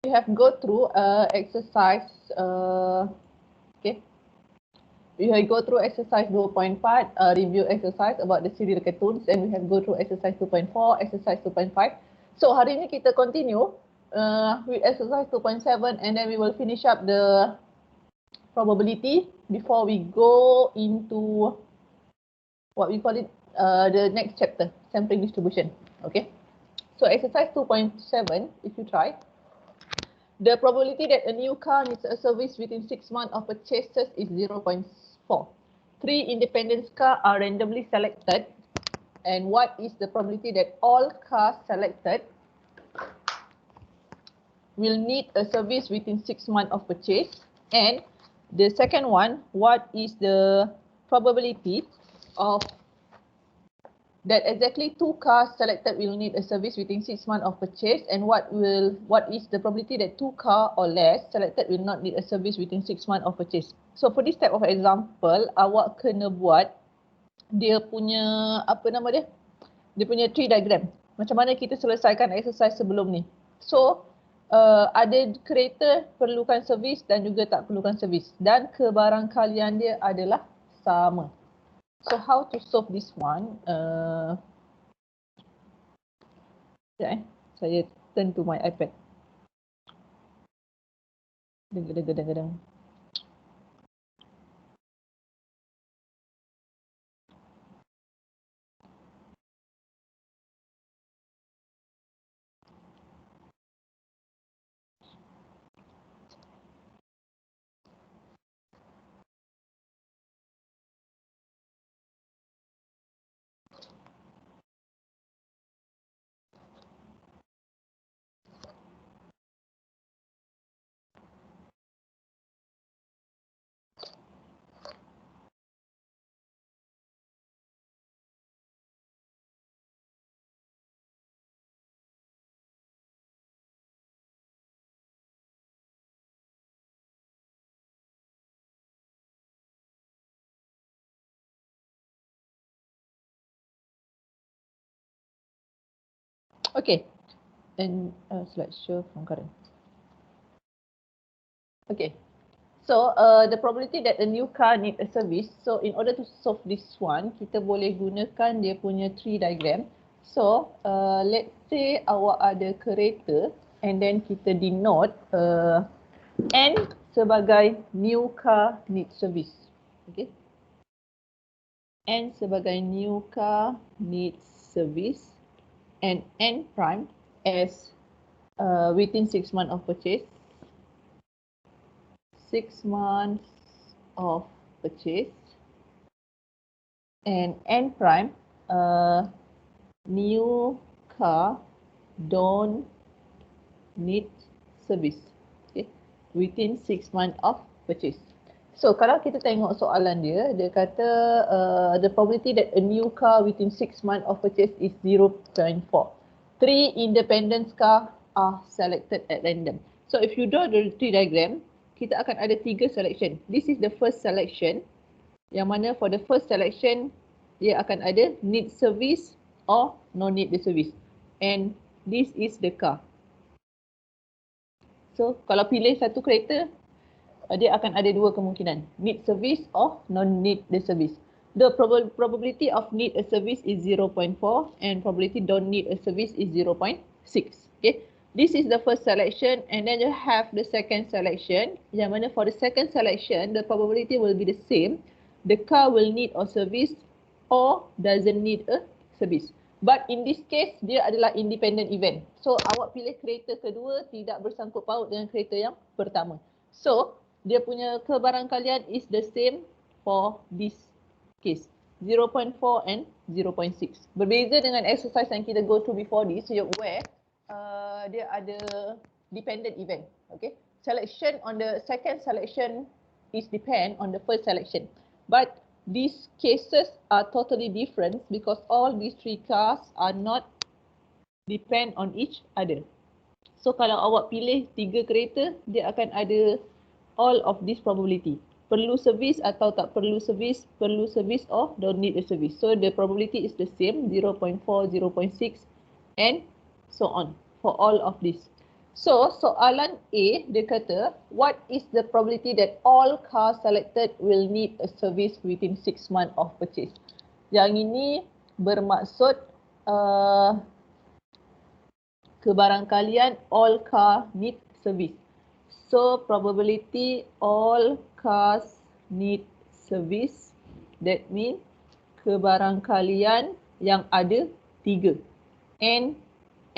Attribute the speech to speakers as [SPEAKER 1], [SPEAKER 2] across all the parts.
[SPEAKER 1] we have go through exercise okay. We have go through exercise 2.4, review exercise about the serial cartoons, and we have go through exercise 2.4, exercise 2.5. So hari ini kita continue with exercise 2.7, and then we will finish up the probability before we go into what we call it the next chapter, sampling distribution. Okay. So exercise 2.7, if you try, the probability that a new car needs a service within 6 months of purchases is 0.4. 3 independent cars are randomly selected, and what is the probability that all cars selected will need a service within 6 months of purchase? And the second one, what is the probability of that exactly 2 cars selected will need a service within 6 months of purchase, and what is the probability that 2 cars or less selected will not need a service within 6 months of purchase. So for this type of example, awak kena buat dia punya apa nama dia? Dia punya tree diagram. Macam mana kita selesaikan exercise sebelum ni. So ada kereta perlukan servis dan juga tak perlukan servis, dan kebarangkalian dia adalah sama. So how to solve this one? Saya turn to my iPad. Gedeng. Okay, and slideshow from current. Okay, so the probability that a new car need a service. So in order to solve this one, kita boleh gunakan dia punya tree diagram. So let's say awak ada kereta, and then kita denote N sebagai new car need service. Okay, N sebagai new car need service, and N prime as within 6 months of purchase. 6 months of purchase, and N prime new car don't need service, okay, within 6 months of purchase. So kalau kita tengok soalan dia, dia kata the probability that a new car within 6 months of purchase is 0.4. 3 independent cars are selected at random. So if you draw the tree diagram, kita akan ada 3 selection. This is the first selection, yang mana for the first selection dia akan ada need service or no need the service, and this is the car. So kalau pilih satu kereta, dia akan ada 2 kemungkinan, need service or non need the service. The probability of need a service is 0.4, and probability don't need a service is 0.6. Okay, this is the first selection, and then you have the second selection, yang mana for the second selection the probability will be the same. The car will need a service or doesn't need a service. But in this case, dia adalah independent event. So awak pilih kereta kedua tidak bersangkut paut dengan kereta yang pertama. So dia punya kebarangkalian is the same for this case, 0.4 and 0.6. Berbeza dengan exercise yang kita go through before this, where dia ada dependent event. Okay, selection on the second selection is depend on the first selection, but these cases are totally different because all these 3 cars are not depend on each other. So kalau awak pilih 3 kereta, dia akan ada all of this probability. Perlu servis atau tak perlu servis or don't need a service. So the probability is the same, 0.4, 0.6 and so on for all of this. So, soalan A, dia kata, what is the probability that all cars selected will need a service within 6 months of purchase? Yang ini bermaksud kebarangkalian all car need service. So, probability all cars need service, that means kebarangkalian yang ada 3. N,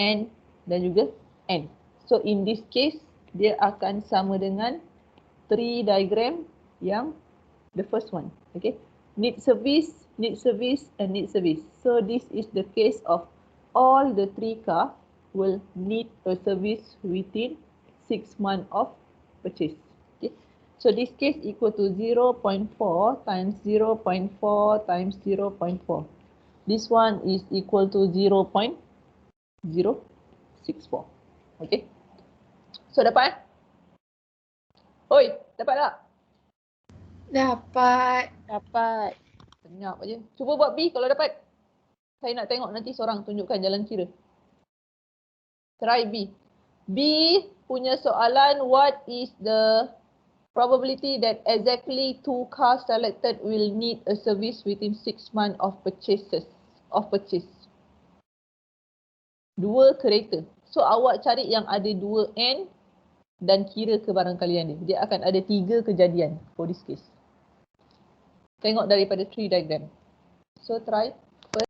[SPEAKER 1] N dan juga N. So in this case, dia akan sama dengan 3 diagram yang the first one. Okay. Need service, and need service. So this is the case of all the 3 car will need a service within 6 months of purchase. Okay. So this case equal to 0.4 times 0.4 times 0.4. This one is equal to 0.064. Okay. So dapat? Oi, dapat tak?
[SPEAKER 2] Dapat.
[SPEAKER 3] Dapat.
[SPEAKER 1] Senyap aja. Cuba buat B kalau dapat. Saya nak tengok nanti seorang tunjukkan jalan kira. Try B. B punya soalan, what is the probability that exactly 2 cars selected will need a service within 6 months of purchase. 2 kereta. So awak cari yang ada 2 N dan kira kebarangkalian dia. Dia akan ada 3 kejadian for this case. Tengok daripada 3 diagram. So try first.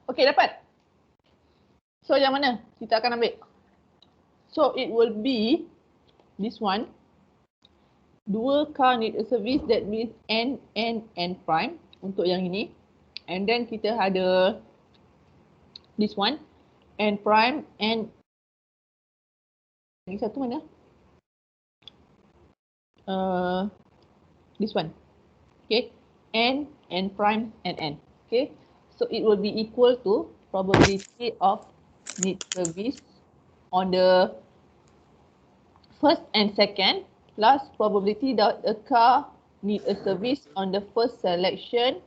[SPEAKER 1] Okay, dapat? So yang mana kita akan ambil? So it will be this one. 2 car need a service, that means N prime untuk yang ini. And then kita ada this one. N prime, N. Ini satu mana? This one. Okay. N prime, and N. Okay. So it will be equal to probability of need service on the first and second plus probability that a car need a service on the first selection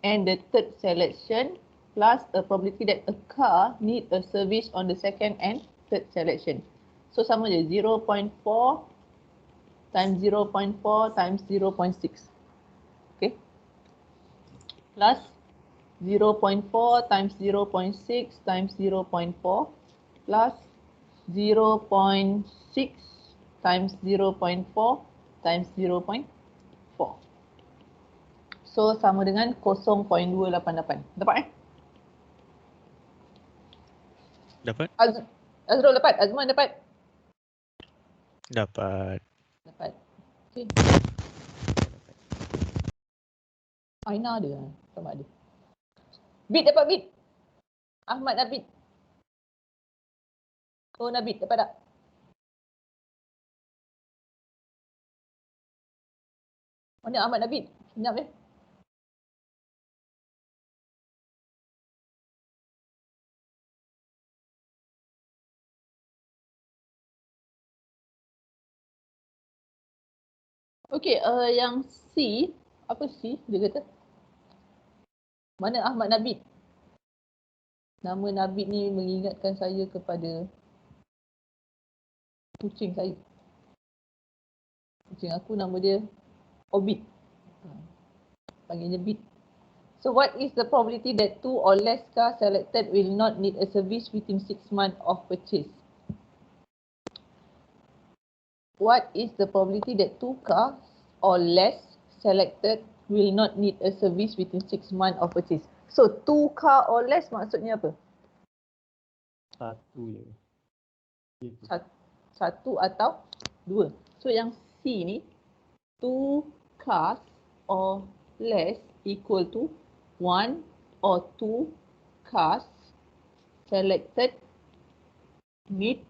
[SPEAKER 1] and the third selection plus a probability that a car need a service on the second and third selection. So sama je 0.4 times 0.4 times 0.6. Okay. Plus 0.4 times 0.6 times 0.4 plus 0.6 times 0.4 times 0.4. So sama dengan 0.288. Dapat
[SPEAKER 4] Dapat?
[SPEAKER 1] Azrul dapat? Azman dapat?
[SPEAKER 4] Dapat.
[SPEAKER 1] Dapat. Okay. Aina ada lah. Sama ada. Bit dapat bit. Ahmad Nabit. Oh Nabit dapat tak? Mana Ahmad Nabit? Senyap ya. Okey, yang C, apa C dia kata? Mana Ahmad Nabid? Nama Nabid ni mengingatkan saya kepada kucing saya. Kucing aku nama dia Obit. Panggilnya Bit. So what is the probability that 2 or less cars selected will not need a service within 6 months of purchase? What is the probability that 2 cars or less selected will not need a service within 6 months of purchase? So 2 car or less maksudnya apa?
[SPEAKER 2] Satu je. Gitu.
[SPEAKER 1] Satu atau dua. So yang C ni 2 cars or less equal to 1 or 2 cars selected need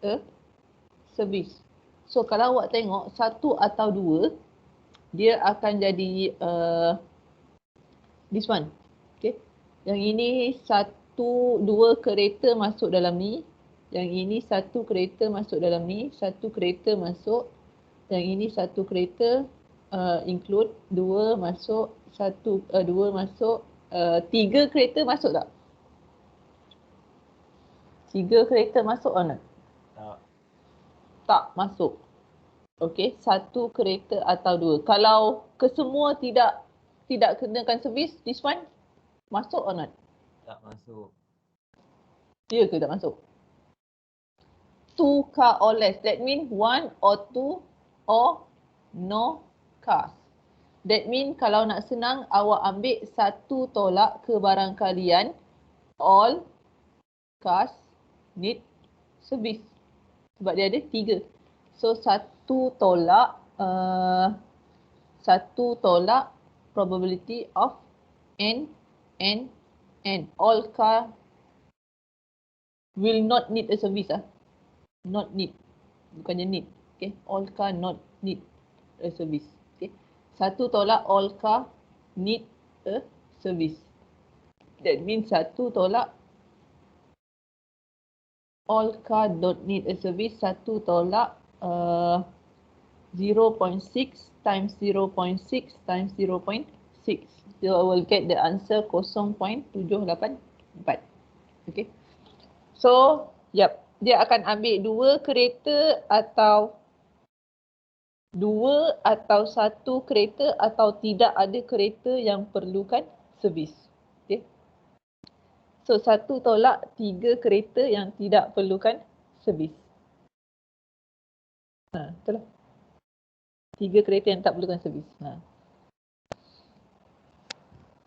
[SPEAKER 1] a service. So kalau awak tengok satu atau dua, dia akan jadi this one. Okay. Yang ini dua kereta masuk dalam ni. Yang ini satu kereta masuk dalam ni. Satu kereta masuk. Yang ini satu kereta include dua masuk. Dua masuk. Tiga kereta masuk tak? Tiga kereta masuk or not?
[SPEAKER 2] Tak.
[SPEAKER 1] Tak masuk. Okey, satu kereta atau dua. Kalau kesemua tidak kenakan servis, this one masuk or not?
[SPEAKER 2] Tak masuk.
[SPEAKER 1] Ya ke tak masuk? 2 car or less. That means 1 or 2 or no cars. That means kalau nak senang, awak ambil satu tolak ke barang kalian, all cars need service. Sebab dia ada 3. So satu tolak probability of n. All car will not need a service. Not need. Bukannya need. Okay. All car not need a service. Okay. Satu tolak all car need a service. That means satu tolak all car don't need a service. Satu tolak 0.6 times 0.6 times 0.6. So I will get the answer 0.784. Okay. So, yep. Dia akan ambil dua atau satu kereta atau tidak ada kereta yang perlukan servis. Okay. So, satu tolak 3 kereta yang tidak perlukan servis. Betul lah. 3 kereta yang tak perlukan servis.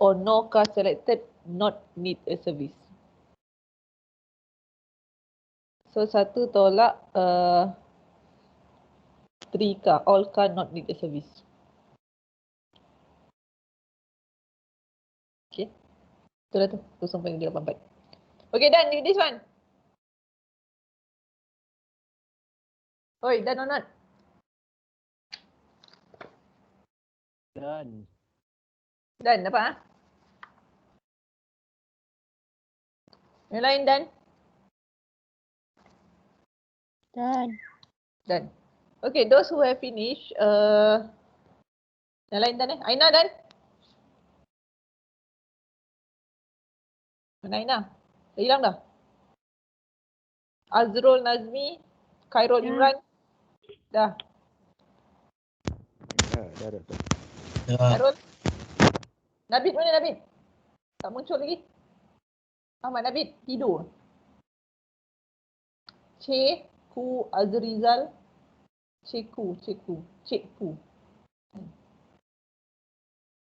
[SPEAKER 1] Or no car selected not need a service. So satu tolak 3 car, all car not need a service. Okay. Betul lah tu, 0.84. Okay, done with this one. Oi, done or not?
[SPEAKER 2] Done.
[SPEAKER 1] Done, dapat Yang lain done? Done. Okay, those who have finished, yang lain done Aina done? Mana Aina? Dah hilang dah? Azrul Nazmi, Khairul Imran? Dah.
[SPEAKER 2] Dah.
[SPEAKER 1] Khairul? Nabid mana Nabid? Tak muncul lagi? Ahmad Nabid tidur. Cikgu Azrizal. Cikgu.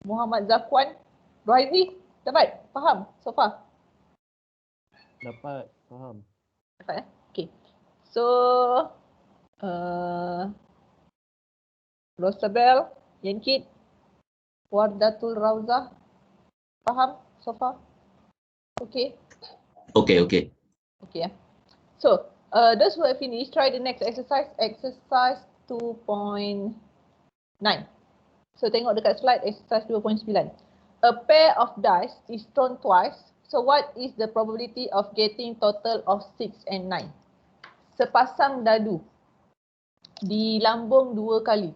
[SPEAKER 1] Muhammad Zakwan. Rohaizi, dapat? Faham so far?
[SPEAKER 2] Dapat. Faham.
[SPEAKER 1] Dapat Okay. So, Rosabel, Yankit, Wardatul Rauzah. Faham so far? Okay.
[SPEAKER 3] Okay.
[SPEAKER 1] Okay. So, those who have finished, try the next exercise. Exercise 2.9. So, tengok dekat slide exercise 2.9. A pair of dice is thrown twice. So, what is the probability of getting total of 6 and 9? Sepasang dadu dilambung 2 kali.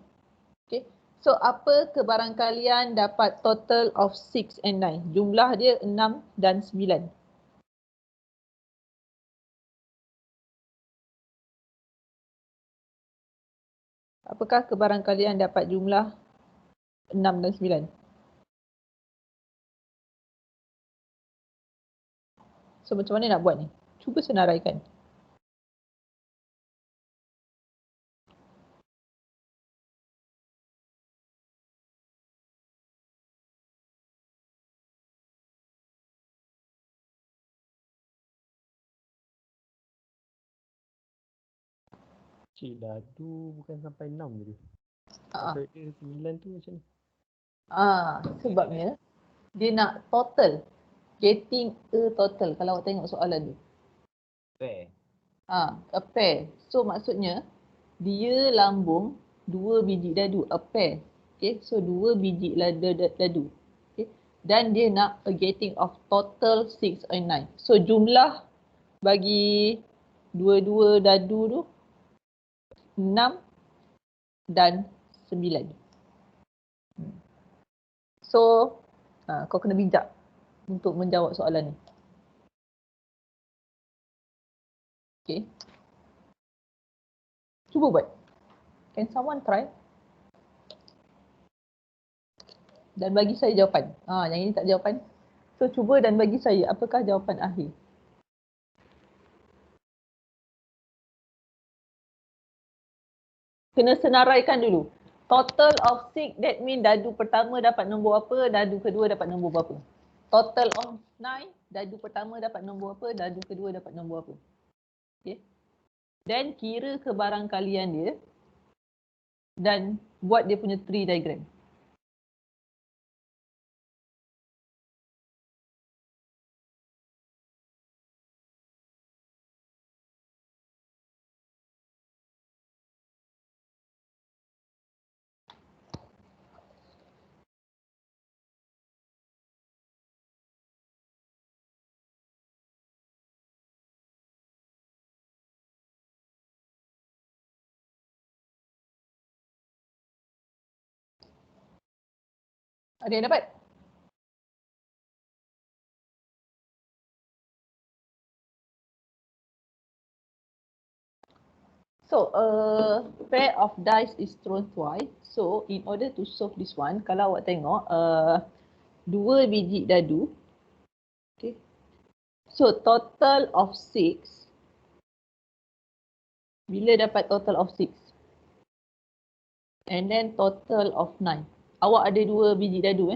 [SPEAKER 1] So apa kebarangkalian dapat total of 6 and 9? Jumlah dia 6 dan 9. Apakah kebarangkalian dapat jumlah 6 dan 9? So macam mana nak buat ni? Cuba senaraikan.
[SPEAKER 2] Cik dadu bukan sampai 6 je.
[SPEAKER 1] Ah,
[SPEAKER 2] Maksud dia 9 tu macam ni.
[SPEAKER 1] sebabnya dia nak total. Getting a total. Kalau awak tengok soalan tu.
[SPEAKER 3] Pair.
[SPEAKER 1] A pair. So maksudnya dia lambung 2 biji dadu, a pair. Okay, so 2 biji dadu. Okay. Dan dia nak a getting of total 6 and 9. So jumlah bagi dua-dua dadu tu 6 dan 9. So kau kena bijak untuk menjawab soalan ni. Okay. Cuba buat. Can someone try? Dan bagi saya jawapan. Yang ini tak jawapan. So cuba dan bagi saya apakah jawapan akhir. Kena senaraikan dulu. Total of 6, that mean dadu pertama dapat nombor apa, dadu kedua dapat nombor berapa. Total of 9, dadu pertama dapat nombor apa, dadu kedua dapat nombor apa. Okay. Dan kira kebarangkalian dia dan buat dia punya tree diagram. Ada yang dapat? So, a pair of dice is thrown twice. So, in order to solve this one, kalau awak tengok, 2 biji dadu. Okay. So, total of 6. Bila dapat total of 6? And then total of 9. Awak ada 2 biji dadu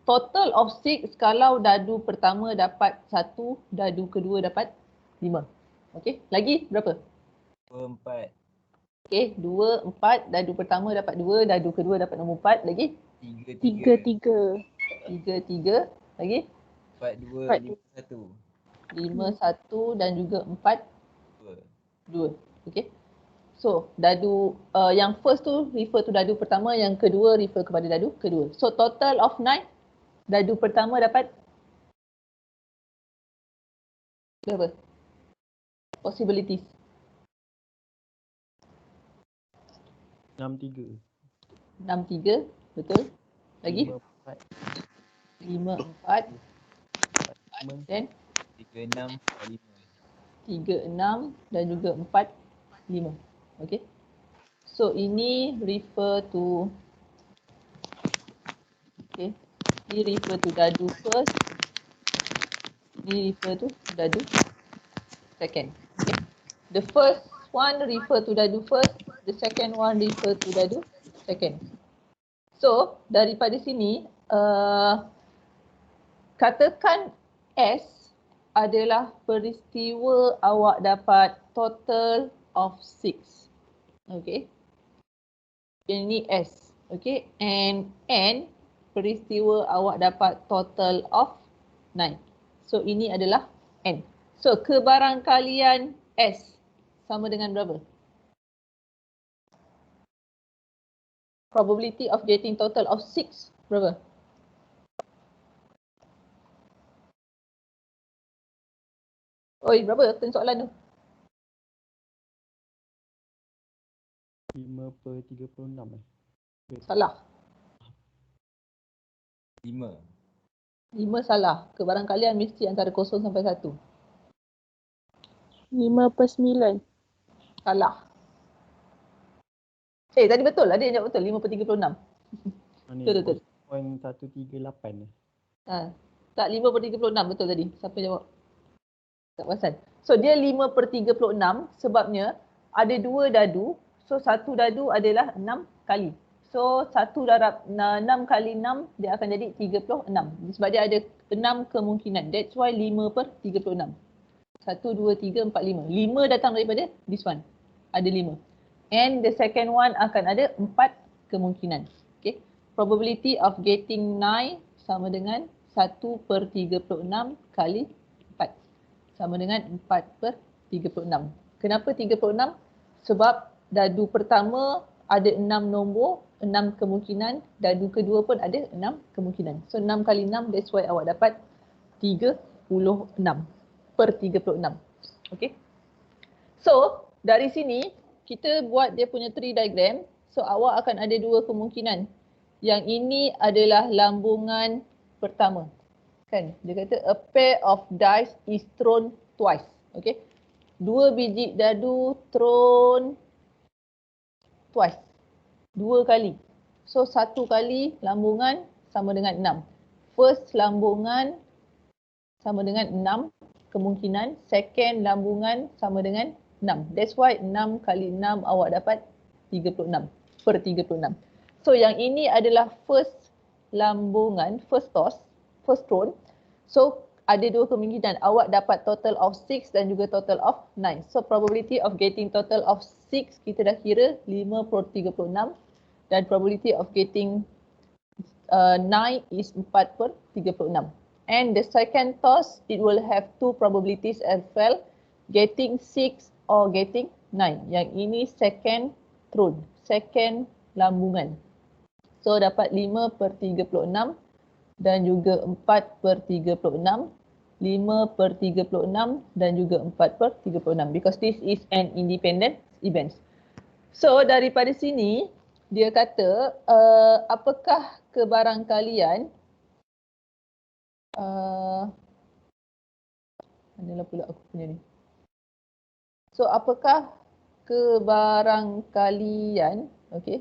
[SPEAKER 1] Total of 6 kalau dadu pertama dapat 1, dadu kedua dapat 5. Okay, lagi berapa?
[SPEAKER 3] 2, 4.
[SPEAKER 1] Okay, 2, 4, dadu pertama dapat 2, dadu kedua dapat nombor 4, lagi?
[SPEAKER 3] 3,
[SPEAKER 5] 3.
[SPEAKER 1] 3, lagi?
[SPEAKER 3] 4, 2, 5, 1.
[SPEAKER 1] 5, 1 dan juga 4,
[SPEAKER 3] 2.
[SPEAKER 1] 2. Okay. So, dadu yang first tu refer to dadu pertama, yang kedua refer kepada dadu kedua. So, total of 9, dadu pertama dapat berapa? Possibilities.
[SPEAKER 2] 6-3.
[SPEAKER 1] 6, 3, betul. Lagi?
[SPEAKER 2] 5,
[SPEAKER 1] 5, 4,
[SPEAKER 2] 4, 5.
[SPEAKER 1] then
[SPEAKER 3] 3, 6, 5.
[SPEAKER 1] 3, 6 dan juga 4, 5. Okay. So, ini refer to, okay, ini refer to dadu first, ini refer to dadu second. Okay. The first one refer to dadu first, the second one refer to dadu second. So, daripada sini, katakan S adalah peristiwa awak dapat total of 6. Okay. Ini S. Okay. And N peristiwa awak dapat total of 9. So, ini adalah N. So, kebarangkalian S sama dengan berapa? Probability of getting total of 6 berapa? Oi, berapa tengok soalan tu?
[SPEAKER 2] 5/36
[SPEAKER 1] Salah.
[SPEAKER 3] 5.
[SPEAKER 1] 5 salah. Kebarangkalian mesti antara 0 sampai 1.
[SPEAKER 5] 5/9.
[SPEAKER 1] Salah. Tadi betul lah, dia yang jawab betul. 5/36.
[SPEAKER 2] Ni
[SPEAKER 1] Betul.
[SPEAKER 2] 0.138
[SPEAKER 1] Tak, 5/36 betul tadi. Siapa jawab? Tak perasan. So dia 5/36 sebabnya ada 2 dadu. So 1 dadu adalah 6 kali. So 1 darab 6 kali 6 dia akan jadi 36. Sebab dia ada 6 kemungkinan. That's why 5/36. 1, 2, 3, 4, 5. 5 datang daripada this one. Ada 5. And the second one akan ada 4 kemungkinan. Okay. Probability of getting 9 sama dengan 1/36 kali 4. Sama dengan 4/36. Kenapa 36? Sebab dadu pertama ada 6 nombor, 6 kemungkinan. Dadu kedua pun ada 6 kemungkinan. So 6 kali 6, that's why awak dapat 36/36. Okay. So dari sini kita buat dia punya tree diagram. So awak akan ada 2 kemungkinan. Yang ini adalah lambungan pertama. Kan? Dia kata a pair of dice is thrown twice. Okay. 2 biji dadu thrown twice. 2 kali. So 1 kali lambungan sama dengan 6. First lambungan sama dengan 6 kemungkinan. Second lambungan sama dengan 6. That's why 6 kali 6 awak dapat 36/36. So yang ini adalah first lambungan, first toss, first thrown. So ada 2 kemungkinan. Awak dapat total of 6 dan juga total of 9. So probability of getting total of 6 kita dah kira 5/36 dan probability of getting 9 is 4/36. And the second toss it will have 2 probabilities as well, getting 6 or getting 9. Yang ini second thrown, second lambungan. So dapat 5/36 dan juga 4/36, 5/36 dan juga 4/36 because this is an independent event. So daripada sini dia kata apakah kebarangkalian manalah pula aku punya ni. So apakah kebarangkalian, okay.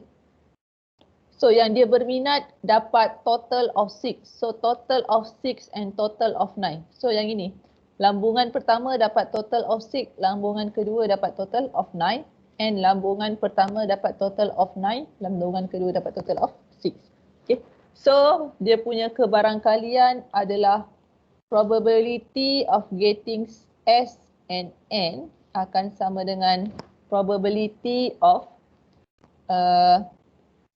[SPEAKER 1] So yang dia berminat dapat total of 6. So total of 6 and total of 9. So yang ini, lambungan pertama dapat total of 6, lambungan kedua dapat total of 9 and lambungan pertama dapat total of 9, lambungan kedua dapat total of 6. Okay. So dia punya kebarangkalian adalah probability of getting S and N akan sama dengan probability of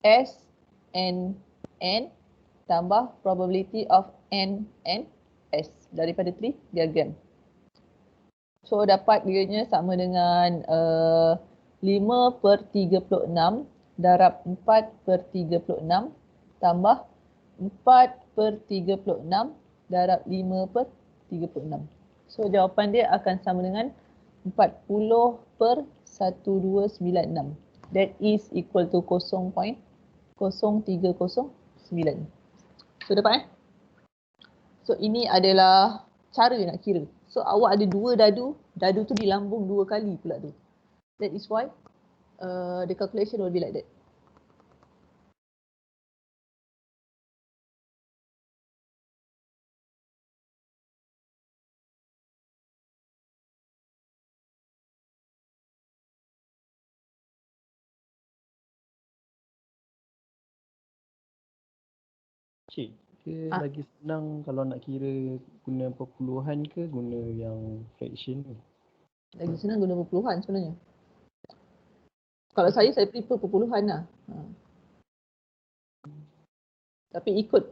[SPEAKER 1] S and N tambah probability of N and S daripada tree diagram. So dapat dianya sama dengan 5/36 darab 4/36 tambah 4/36 darab 5/36. So jawapan dia akan sama dengan 40/1296. That is equal to 0.0309. So dapat So ini adalah cara nak kira. So awak ada 2 dadu, dadu tu dilambung 2 kali pula tu. That is why the calculation will be like that.
[SPEAKER 2] Cik, ke lagi senang kalau nak kira guna perpuluhan ke guna yang fraction ni?
[SPEAKER 1] Lagi senang guna perpuluhan sebenarnya. Kalau saya prefer perpuluhan lah. Tapi ikut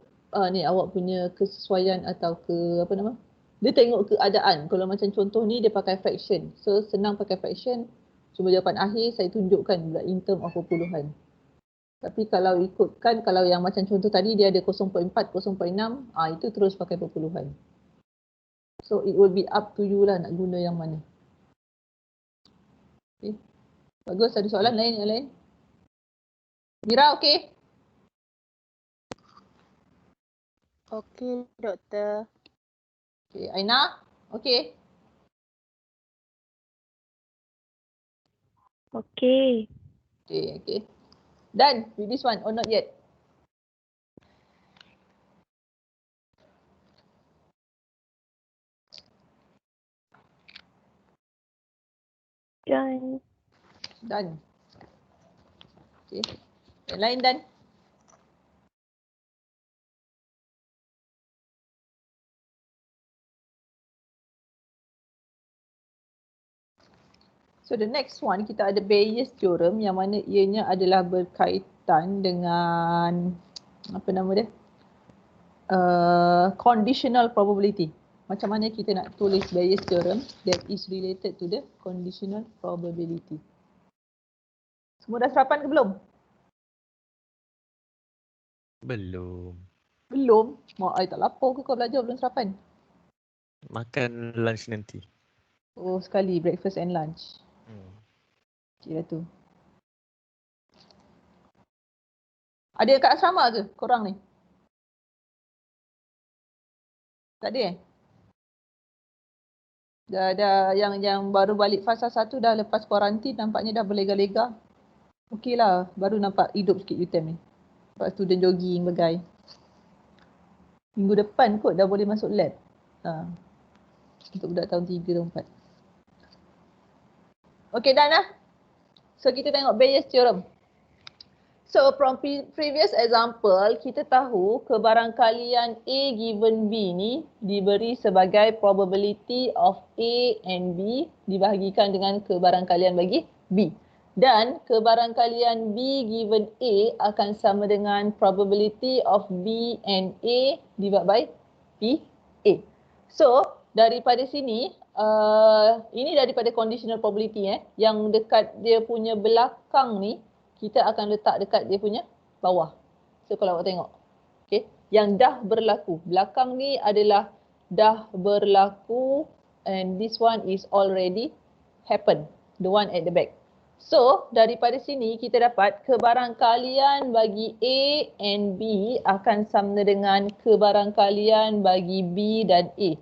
[SPEAKER 1] ni awak punya kesesuaian atau apa nama? Dia tengok keadaan. Kalau macam contoh ni dia pakai fraction. So senang pakai fraction. Cuma jawapan akhir saya tunjukkan pula in term of perpuluhan. Tapi kalau ikutkan, kalau yang macam contoh tadi dia ada 0.4, 0.6, itu terus pakai perpuluhan. So it will be up to you lah nak guna yang mana. Okay. Bagus, ada soalan lain yang lain? Mira, okey?
[SPEAKER 5] Okey, doktor.
[SPEAKER 1] Okay, Aina? Okay.
[SPEAKER 6] Okay.
[SPEAKER 1] Okay. Done with this one or not yet?
[SPEAKER 6] Done.
[SPEAKER 1] Done. Okay. Yang lain done? So the next one kita ada Bayes theorem yang mana ianya adalah berkaitan dengan apa nama dia? Conditional probability. Macam mana kita nak tulis Bayes theorem that is related to the conditional probability. Semua dah sarapan ke belum?
[SPEAKER 4] Belum.
[SPEAKER 1] Belum? Mak I tak lapar ke kau belajar belum sarapan?
[SPEAKER 4] Makan lunch nanti.
[SPEAKER 1] Oh sekali breakfast and lunch. Kira tu. Ada yang kat asrama ke korang ni? Tak ada Dah yang baru balik fasa 1 dah lepas kuarantin nampaknya dah berlega-lega. Okey lah, baru nampak hidup sikit UTM ni. Lepas student jogging bagai. Minggu depan kot dah boleh masuk lab. Untuk budak tahun 3 dan 4. Okey dah lah. So kita tengok Bayes theorem. So from previous example, kita tahu kebarangkalian A given B ni diberi sebagai probability of A and B dibahagikan dengan kebarangkalian bagi B. Dan kebarangkalian B given A akan sama dengan probability of B and A divided by P A. So daripada sini, ini daripada conditional probability yang dekat dia punya belakang ni, kita akan letak dekat dia punya bawah. So kalau awak tengok, okay, yang dah berlaku. Belakang ni adalah dah berlaku and this one is already happened. The one at the back. So daripada sini kita dapat kebarangkalian bagi A and B akan sama dengan kebarangkalian bagi B dan A.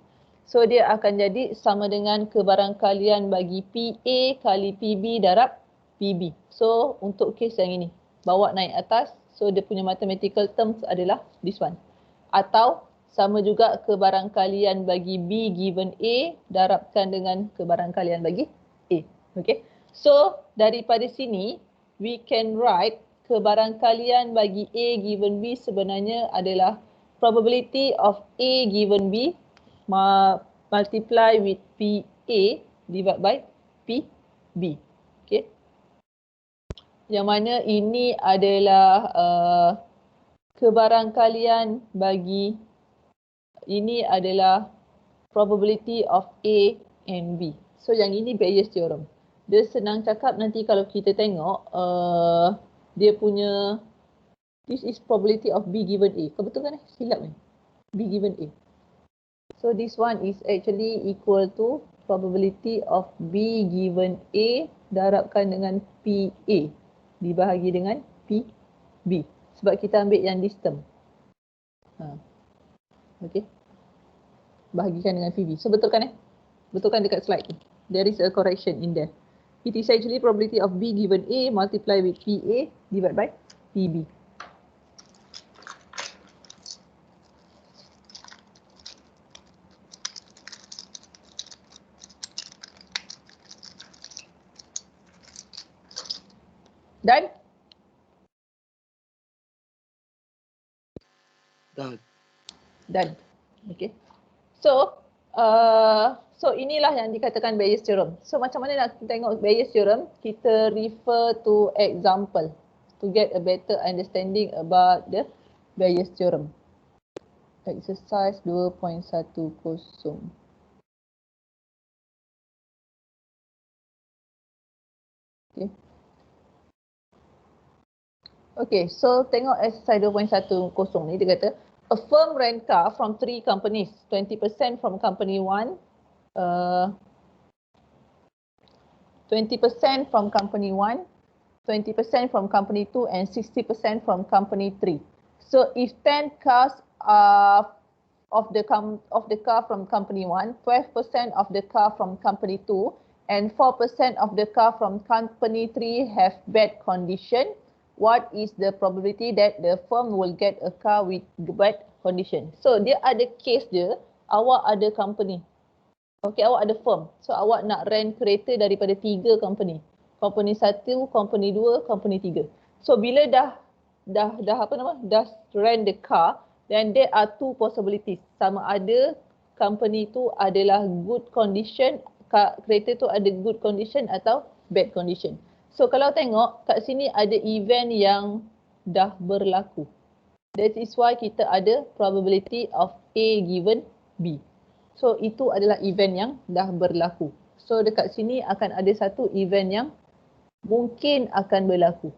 [SPEAKER 1] So dia akan jadi sama dengan kebarangkalian bagi PA kali PB darab PB. So untuk kes yang ini, bawa naik atas. So dia punya mathematical terms adalah this one. Atau sama juga kebarangkalian bagi B given A darabkan dengan kebarangkalian bagi A. Okay. So daripada sini, we can write kebarangkalian bagi A given B sebenarnya adalah probability of A given B multiply with PA divided by PB. Okay. Yang mana ini adalah kebarangkalian bagi, ini adalah probability of A and B. So yang ini Bayes theorem. Dia senang cakap nanti kalau kita tengok dia punya, this is probability of B given A. Kau betul kan silap ni? B given A. So this one is actually equal to probability of B given A darabkan dengan PA dibahagi dengan PB. Sebab kita ambil yang this term. Okay. Bahagikan dengan PB. So betul kan Betul kan dekat slide tu? There is a correction in there. It is actually probability of B given A multiply with PA divided by PB. Done? Done. Okay. So, inilah yang dikatakan Bayes theorem. So macam mana nak tengok Bayes theorem? Kita refer to example to get a better understanding about the Bayes theorem. Exercise 2.10. Okay. Okay, so tengok exercise 2.10 ni, dia kata a firm rent car from 3 companies, 20% from company 1, 20% from company 1, 20% from company 2 and 60% from company 3. So if 10 cars are of the car from company 1, 12% of the car from company 2, and 4% of the car from company 3 have bad condition, what is the probability that the firm will get a car with bad condition? So dia ada case dia, awak ada company. Okay, awak ada firm. So awak nak rent kereta daripada 3 company. Company 1, company 2, company 3. So bila dah rent the car, then there are 2 possibilities. Sama ada company tu adalah good condition, kereta tu ada good condition atau bad condition. So kalau tengok kat sini ada event yang dah berlaku. That is why kita ada probability of A given B. So itu adalah event yang dah berlaku. So dekat sini akan ada satu event yang mungkin akan berlaku.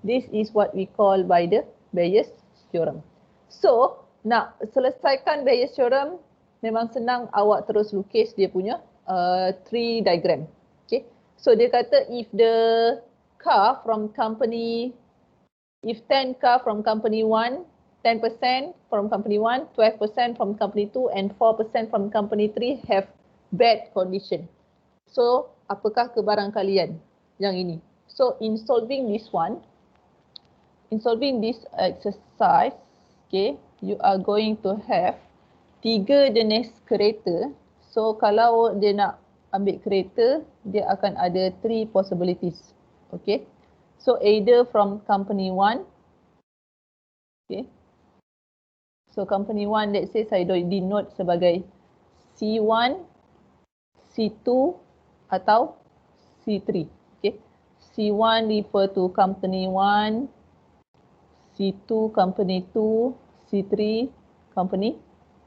[SPEAKER 1] This is what we call by the Bayes theorem. So, nak selesaikan Bayes theorem, memang senang, awak terus lukis dia punya tree diagram. Okay. So, dia kata if the car from company, if 10 car from company 1, 10% from company 1, 12% from company 2, and 4% from company 3 have bad condition. So, apakah kebarangkalian yang ini? So, in solving this one, in solving this exercise, okay, you are going to have 3 jenis kereta. So kalau dia nak ambil kereta, dia akan ada 3 possibilities. Okay. So either from company 1. Okay. So company 1, let's say saya denote sebagai C1, C2 atau C3. Okay. C1 refer to company 1, C2 company 2, C3 company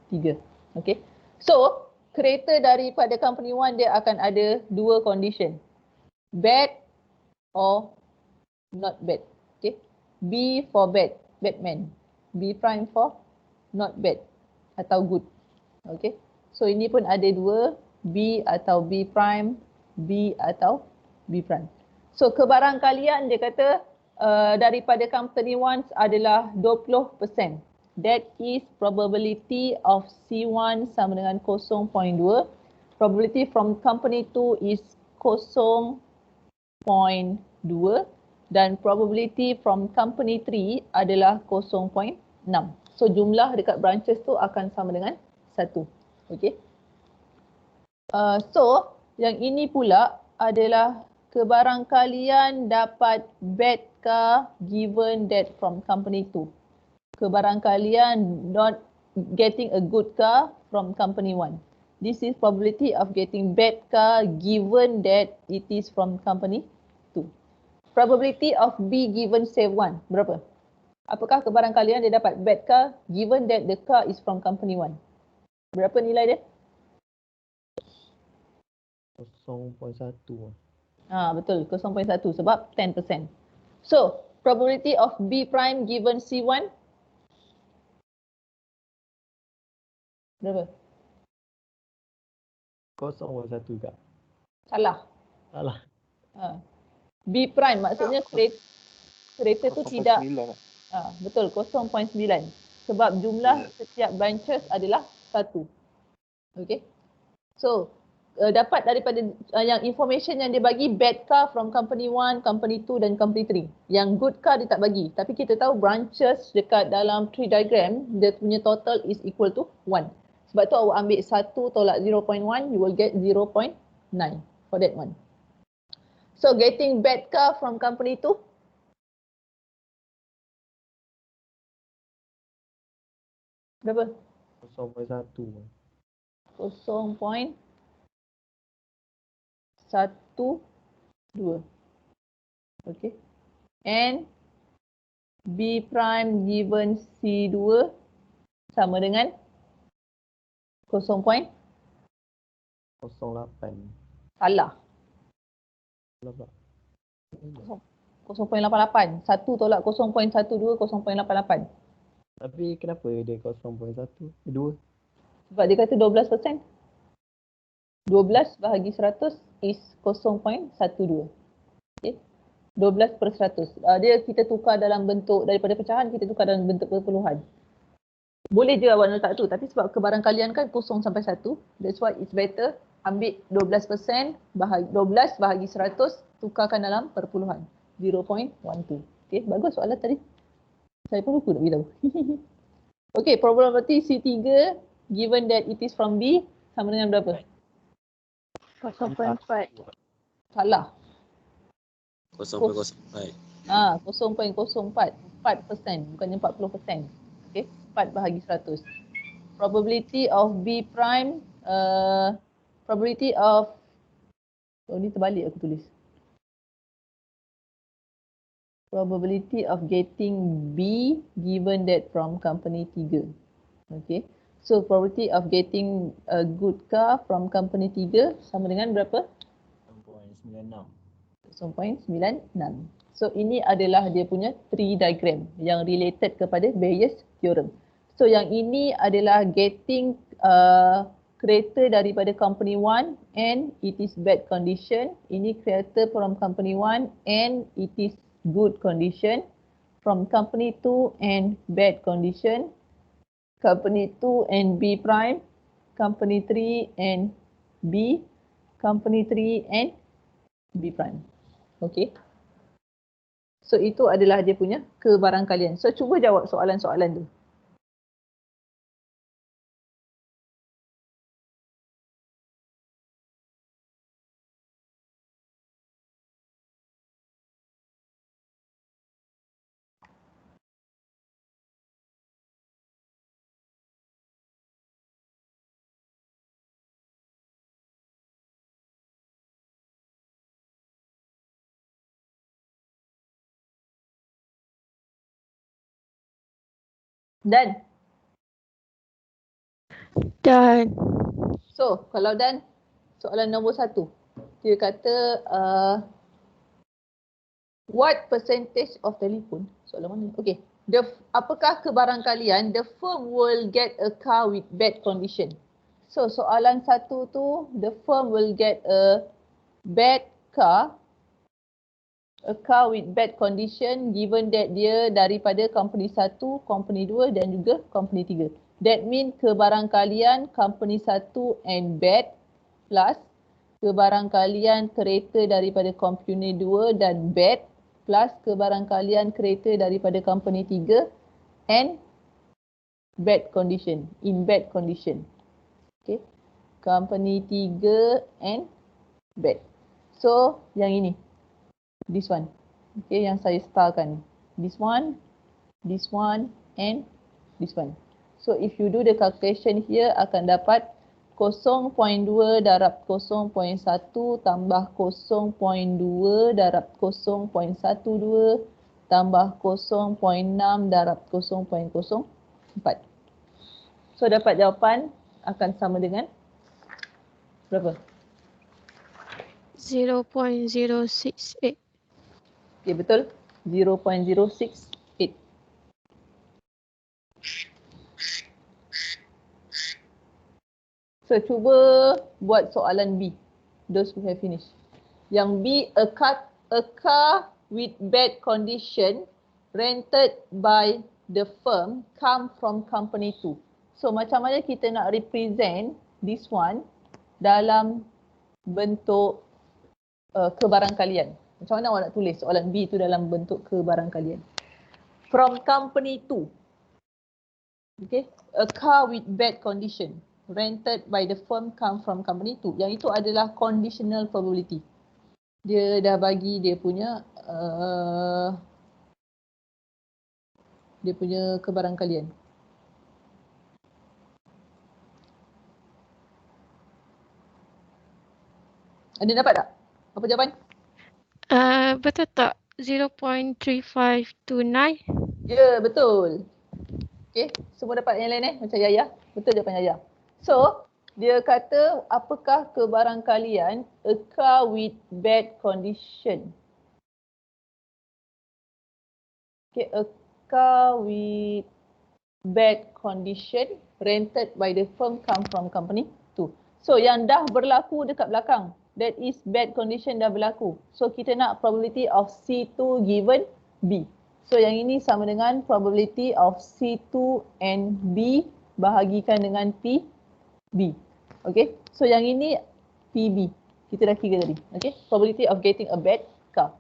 [SPEAKER 1] 3. Okay. So, kereta daripada company 1 dia akan ada 2 condition. Bad or not bad. Okay. B for bad, Batman. B prime for not bad atau good. Okay. So, ini pun ada 2, B atau B prime, B atau B prime. So, kebarangkalian dia kata daripada company 1 adalah 20%. That is probability of C1 sama dengan 0.2. Probability from company 2 is 0.2 dan probability from company 3 adalah 0.6. So jumlah dekat branches tu akan sama dengan 1. Okay. So yang ini pula adalah kebarangkalian dapat bad car given that from company 2. Kebarangkalian not getting a good car from company 1. This is probability of getting bad car given that it is from company 2. Probability of B given C1 berapa? Apakah kebarangkalian dia dapat bad car given that the car is from company 1? Berapa nilai dia?
[SPEAKER 2] 0.1.
[SPEAKER 1] Betul, 0.1 sebab 10%. So, probability of B prime given C1 berapa?
[SPEAKER 2] 0.1 juga.
[SPEAKER 1] Salah.
[SPEAKER 2] Salah.
[SPEAKER 1] B prime maksudnya kereta tu tidak.
[SPEAKER 5] 0.9 lah.
[SPEAKER 1] Betul, 0.9. Sebab jumlah setiap branches adalah 1. Okay. So, dapat daripada yang information yang dia bagi bad car from company 1, company 2 dan company 3. Yang good car dia tak bagi. Tapi kita tahu branches dekat dalam tree diagram, dia punya total is equal to 1. Sebab tu awak ambil 1 tolak 0.1, you will get 0.9 for that one. So getting bad car from company 2. Berapa?
[SPEAKER 2] 0.1.
[SPEAKER 1] 0.12. Okay. And B prime given C2 sama dengan 0.08. Salah. 0.88. 1 tolak 0.12, 0.88.
[SPEAKER 2] Tapi kenapa dia 0.1? 2?
[SPEAKER 1] Sebab dia kata 12%. 12 bahagi 100 is 0.12. Okay. 12/100. Dia kita tukar dalam bentuk, daripada pecahan kita tukar dalam bentuk perpuluhan. Boleh je awak letak tu, tapi sebab kebarangkalian kan 0 sampai 1, that's why it's better ambil 12% bahagi 12 bahagi 100, tukarkan dalam perpuluhan 0.12. Okay, bagus soalan tadi. Saya pun lupa nak beritahu. Okay, probability C3 given that it is from B sama dengan berapa?
[SPEAKER 5] 0.4.
[SPEAKER 1] Salah.
[SPEAKER 6] 0.04.
[SPEAKER 1] 0.04. 4%, bukannya 40%. Okay, 4 bahagi 100. Probability of B prime, probability of, oh ni terbalik aku tulis. Probability of getting B given that from company 3. Okay, so probability of getting a good car from company 3 sama dengan berapa? 0.96. So ini adalah dia punya tree diagram yang related kepada Bayes theorem. So yang ini adalah getting kereta daripada company 1 and it is bad condition. Ini kereta from company 1 and it is good condition. From company 2 and bad condition. Company 2 and B prime. Company 3 and B. Company 3 and B prime. Okay. So itu adalah dia punya kebarangkalian. So cuba jawab soalan-soalan tu. Dan.
[SPEAKER 5] Dan.
[SPEAKER 1] So kalau dan, soalan nombor 1. Dia kata what percentage of telephone? Soalan mana? Okay. Apakah kebarangkalian the firm will get a car with bad condition? So soalan 1 tu, the firm will get a bad car. A car with bad condition given that dia daripada company 1, company 2 dan juga company 3. That means kebarangkalian company 1 and bad plus kebarangkalian kereta daripada company 2 dan bad plus kebarangkalian kereta daripada company 3 and bad condition, in bad condition. Okay. Company 3 and bad. So yang ini. This one. Okay, yang saya starkan. This one and this one. So if you do the calculation here akan dapat 0.2 darab 0.1 tambah 0.2 darab 0.12 tambah 0.6 darab 0.04. So dapat jawapan akan sama dengan berapa?
[SPEAKER 5] 0.068.
[SPEAKER 1] Okay, betul. 0.068. So cuba buat soalan B. Those who have finished. Yang B, a car with bad condition rented by the firm come from company 2. So macam mana kita nak represent this one dalam bentuk kebarangkalian? Macam mana awak nak tulis soalan B tu dalam bentuk kebarangkalian? From company 2. Okay. A car with bad condition rented by the firm come from company 2. Yang itu adalah conditional probability. Dia dah bagi dia punya kebarangkalian. Ada dapat tak? Apa jawapan?
[SPEAKER 5] Betul tak? 0.3529.
[SPEAKER 1] Ya, betul. Okay, semua dapat yang lain macam Yaya. Betul jawapan Yaya. So, dia kata apakah kebarangkalian a car with bad condition? Okay, a car with bad condition rented by the firm come from company 2. So, yang dah berlaku dekat belakang. That is bad condition dah berlaku. So kita nak probability of C2 given B. So yang ini sama dengan probability of C2 and B bahagikan dengan PB. Okay, so yang ini PB. Kita dah kira tadi. Okay, probability of getting a bad car.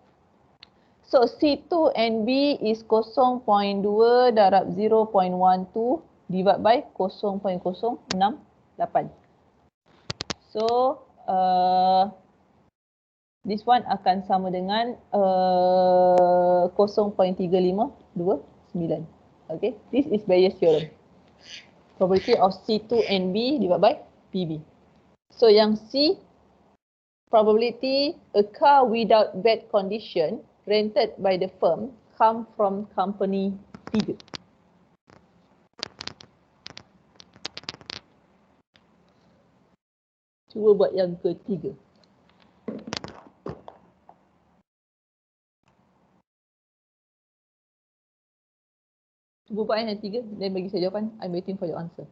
[SPEAKER 1] So C2 and B is 0.2 darab 0.12 divide by 0.068. So this one akan sama dengan 0.3529. Okay, this is Bayes' theorem. Probability of C2 and B divided by PB. So yang C, probability a car without bad condition rented by the firm come from company 3. Cuba buat yang ketiga. Cuba buat yang ketiga dan bagi saya jawapan. I'm waiting for your answer.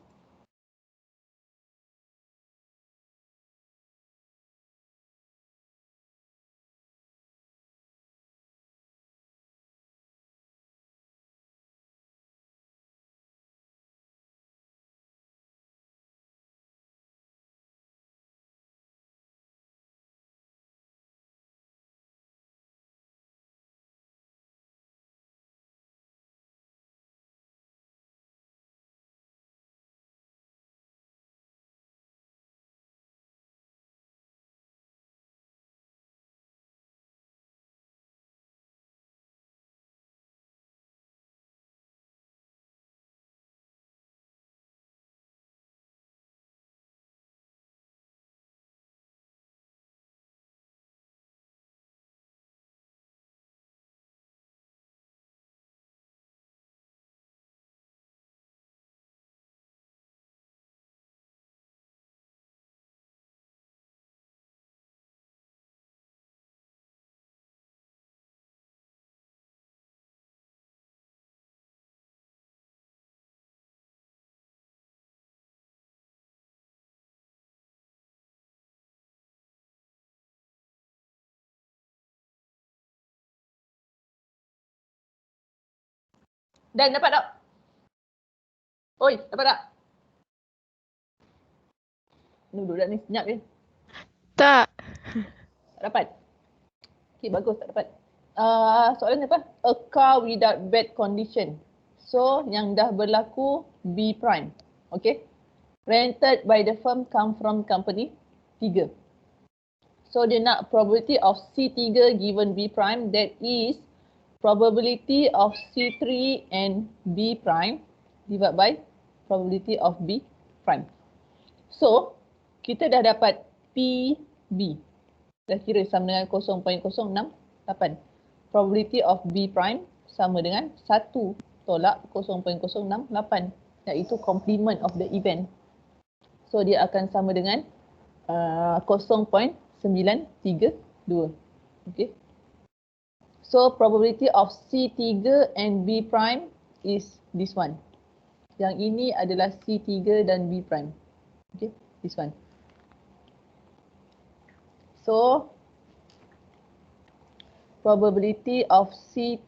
[SPEAKER 1] Dan dapat tak? Oi, dapat tak? Ni budak ni senyap je.
[SPEAKER 5] Tak.
[SPEAKER 1] Tak dapat. Okay, bagus tak dapat. Soalan apa? A car without bad condition. So, yang dah berlaku B prime. Okay. Rented by the firm come from company 3. So, dia nak probability of C3 given B prime, that is probability of C3 and B prime divided by probability of B prime. So, kita dah dapat PB. Dah kira sama dengan 0.068. Probability of B prime sama dengan 1 tolak 0.068, iaitu complement of the event. So, dia akan sama dengan 0.932. Okay. So, probability of C3 and B prime is this one. Yang ini adalah C3 dan B prime. Okay, this one. So, probability of C3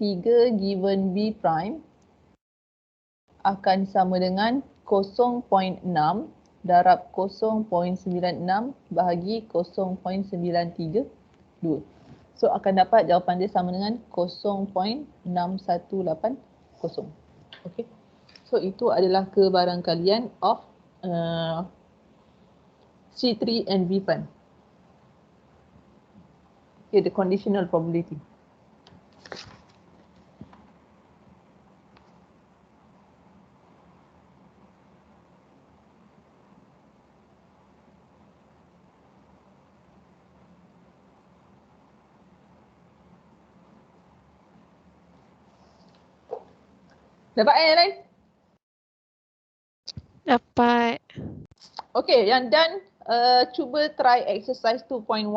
[SPEAKER 1] given B prime akan sama dengan 0.6 darab 0.96 bahagi 0.932. So akan dapat jawapan dia sama dengan 0.6180. Okay. So itu adalah kebarangkalian of C3 and B prime. Okay, the conditional probability. Dapat yang lain?
[SPEAKER 5] Dapat.
[SPEAKER 1] Okay, yang done, cuba try exercise 2.11.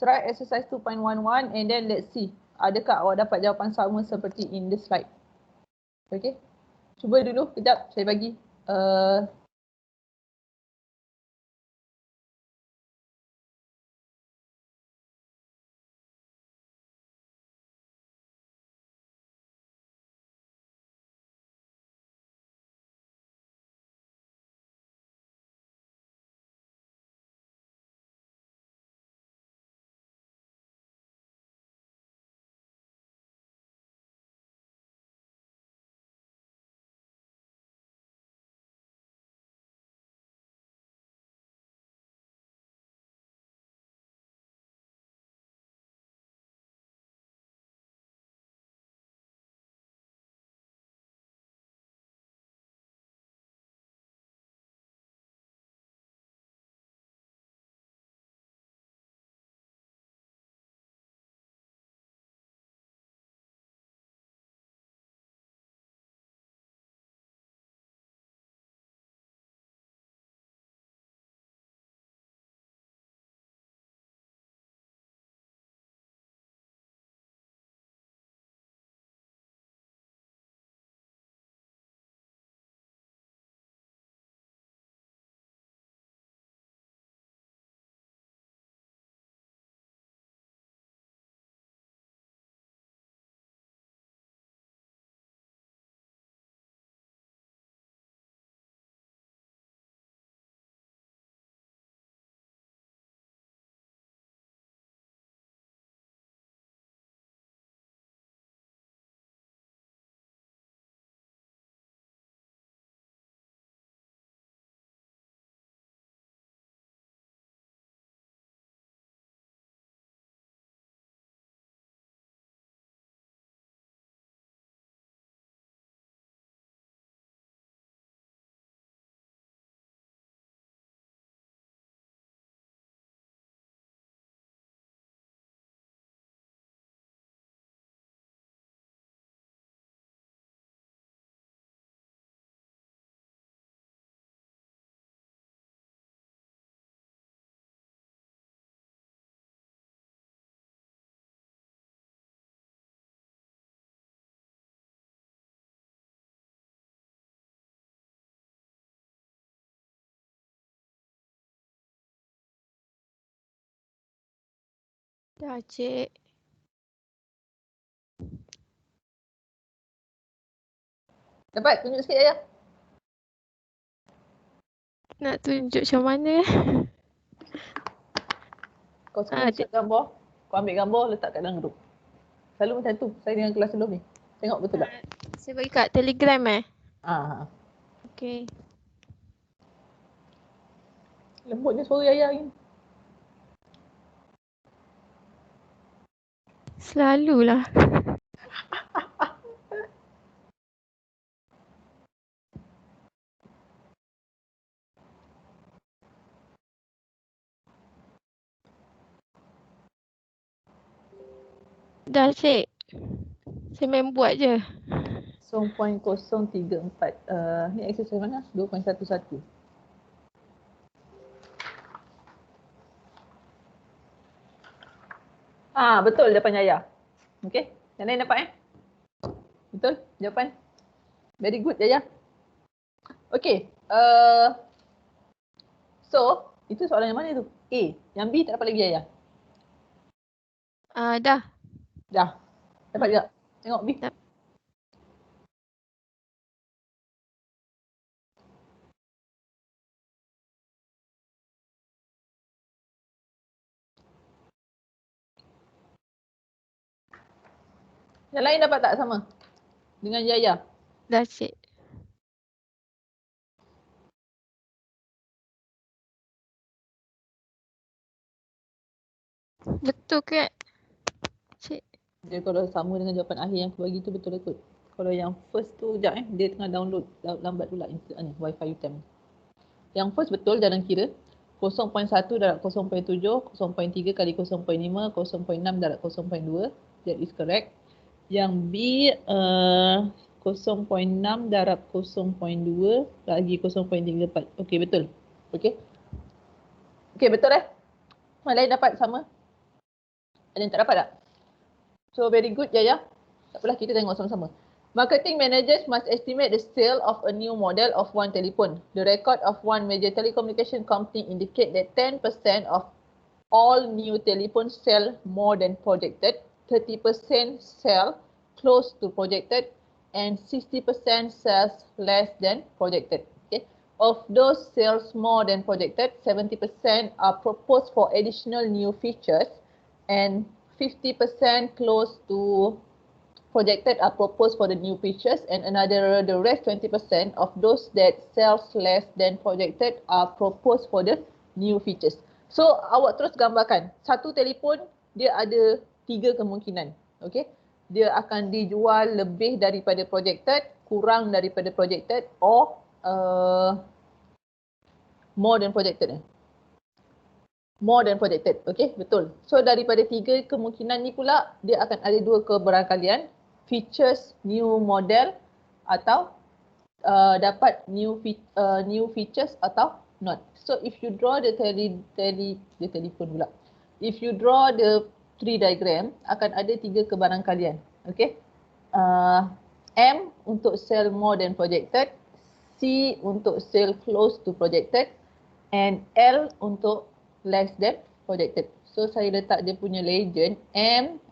[SPEAKER 1] Try exercise 2.11 and then let's see. Adakah awak dapat jawapan sama seperti in the slide? Okay. Cuba dulu, kejap saya bagi
[SPEAKER 5] Dah, cik.
[SPEAKER 1] Dapat? Tunjuk sikit Yaya.
[SPEAKER 5] Nak tunjuk macam mana?
[SPEAKER 1] Kau screenshot gambar. Kau ambil gambar, letak kat dalam grup. Selalu macam tu. Saya dengan kelas sebelum ni. Tengok betul tak?
[SPEAKER 5] Saya bagi kat Telegram
[SPEAKER 1] Ah,
[SPEAKER 5] Okay.
[SPEAKER 1] lembutnya suara Yaya ni.
[SPEAKER 5] Selalulah. Dah, cik. Saya main buat je.
[SPEAKER 1] 0.034. Ni exercise mana? 2.11. Betul jawapan Yaya. Okey. Yang lain dapat Betul jawapan. Very good Yaya. Okey. So, itu soalan yang mana tu? A. Yang B tak dapat lagi Yaya.
[SPEAKER 5] Dah.
[SPEAKER 1] Dah. Dapat juga. Tengok B.
[SPEAKER 5] Dapat.
[SPEAKER 1] Yang lain dapat tak sama? Dengan Yaya.
[SPEAKER 5] Dah, cik. Betul ke? Cik.
[SPEAKER 1] Dia kalau sama dengan jawapan akhir yang aku bagi tu betul kot. Kalau yang first tu sekejap dia tengah download lambat pula ni wifi UTM. Yang first betul jalan kira 0.1 darab 0.7, 0.3 kali 0.5, 0.6 darab 0.2. That is correct. Yang B 0.6 darab 0.2 lagi 0.34. Okey betul. Okey. Okey betul Yang lain dapat sama? Ada yang tak dapat tak? So very good Yaya. Tak apalah kita tengok sama-sama. Marketing managers must estimate the sale of a new model of one telephone. The record of one major telecommunication company indicate that 10% of all new telephones sell more than projected, 30% sell close to projected, and 60% sells less than projected. Okay. Of those sales more than projected, 70% are proposed for additional new features and 50% close to projected are proposed for the new features, and the rest 20% of those that sells less than projected are proposed for the new features. So awak terus gambarkan, satu telefon dia ada 3 kemungkinan. Okay. Dia akan dijual lebih daripada projected, kurang daripada projected, or more than projected. More than projected. Okay, betul. So daripada 3 kemungkinan ni pula, dia akan ada 2 kebarangkalian. Features new model atau dapat new features atau not. So if you draw the telephone pula. If you draw the tree diagram, akan ada 3 kebarangkalian. Okay. M untuk sell more than projected, C untuk sell close to projected, and L untuk less than projected. So saya letak dia punya legend M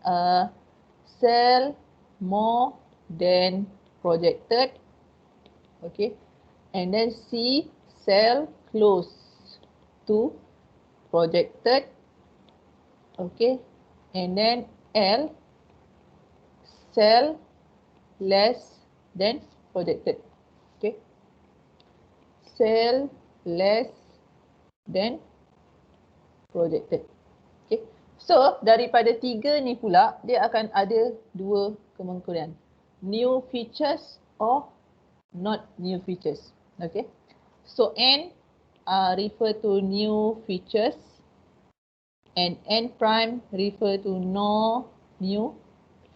[SPEAKER 1] sell more than projected. Okay. And then C sell close to projected. Okay. And then L sell less than projected. Okay. Sell less than projected. Okay. So daripada 3 ni pula dia akan ada 2 kemungkinan. New features or not new features. Okay. So N refer to new features and N prime refer to no new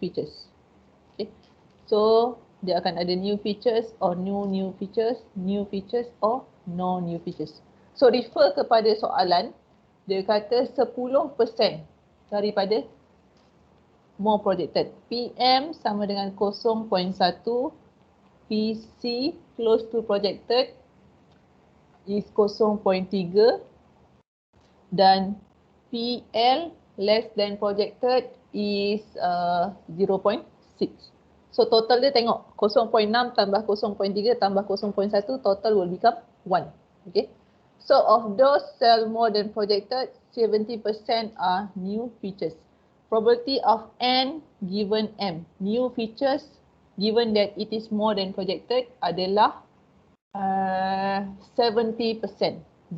[SPEAKER 1] features. Okay. So dia akan ada new features or no new features, new features or no new features. So refer kepada soalan, dia kata 10% daripada more projected. PM sama dengan 0.1, PC close to projected is 0.3 dan PL less than projected is 0.6. So total dia tengok 0.6 tambah 0.3 tambah 0.1 total will become 1. Okay. So of those sell more than projected, 70% are new features. Probability of n given m. New features given that it is more than projected adalah 70%, 0.7.